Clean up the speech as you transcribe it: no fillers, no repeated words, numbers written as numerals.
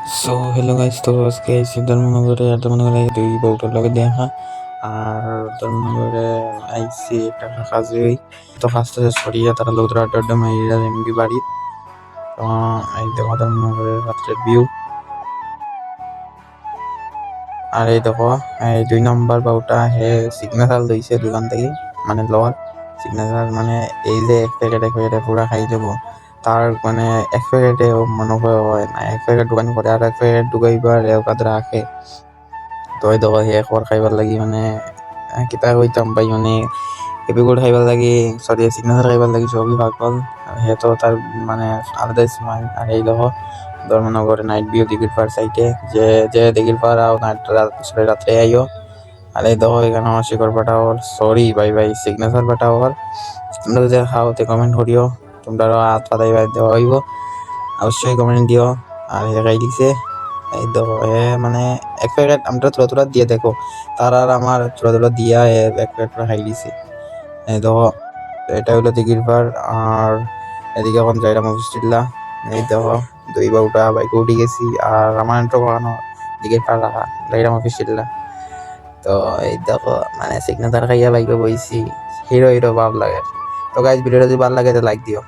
So hello guys, তো আজকে আইসি ধর্মনগরে। আর ধর্মনগরে দুই বউটার লগে দেখা আর ধর্মনগরে আইসি একটা কাজে হই। তো কাজটা শেষ করিয়া তারা লোকদের আড্ডা আড্ডা মাইরা এমবি বাড়ি। তো এই দেখো ধর্মনগরের রাত্রের ভিউ। আর এই দেখো এই 2 নম্বর বউটা হে সিগনেচার লইছে দোকান থেকে, মানে লওয়ার সিগনেচার, মানে এই যে এক প্যাকেটে পুরা খাই যাবো। তার মানে এক প্যাকেটে মনে হয় না, এক প্যাকেট দোকান করে আর এক প্যাকেট ঢুকাইবার এওকাত রাখে। তো এই দেখো হে খবর খাইবার লাগি মানে কিতা কইতাম ভাই, মানে এপিগুড খাইবার লাগি, সরি সিগনেচার খাইবার লাগি সবই পাগল। আর হে তো তার মানে আলাদাই স্মাইল। আর এই দেখো ধর্মনগরে নাইট ভিউ দিঘির পার সাইডে, যে যে দিঘির পার আও নাইট রাত্রে আইও। আর এই দেখো এখানে আমার শিকড় পাটা ওর, সরি ভাই ভাই সিগনেচার পাটা ওর। তোমরা যদি খাও তে কমেন্ট করিও, তোমরা হাত পাতাই দেওয়া হইব, অবশ্যই কমেন্ট দিও। আর হে খাই দিছে এই দেখো এ মানে এক প্যাকেট আমরা তোরা তোরা দিয়ে দেখো, তার আর আমার তোরা তোরা দিয়া এক প্যাকেট করে খাই দিছে। এই দেখো এটা হলো দিঘির পার। আর এদিকে এখন যাইলাম অফিস টিল্লা। এই দেখো দুই বাবুটা বাইকে উঠে গেছি আর আমার তো কখনো দিঘির পার রাখা যাইলাম অফিস টিল্লা। তো এই দেখো মানে সিগনেচার খাইয়া বাইকে বইছি, হিরো হিরো ভাব লাগে। তো গাইজ ভিডিওটা যদি ভালো লাগে তো লাইক দিও।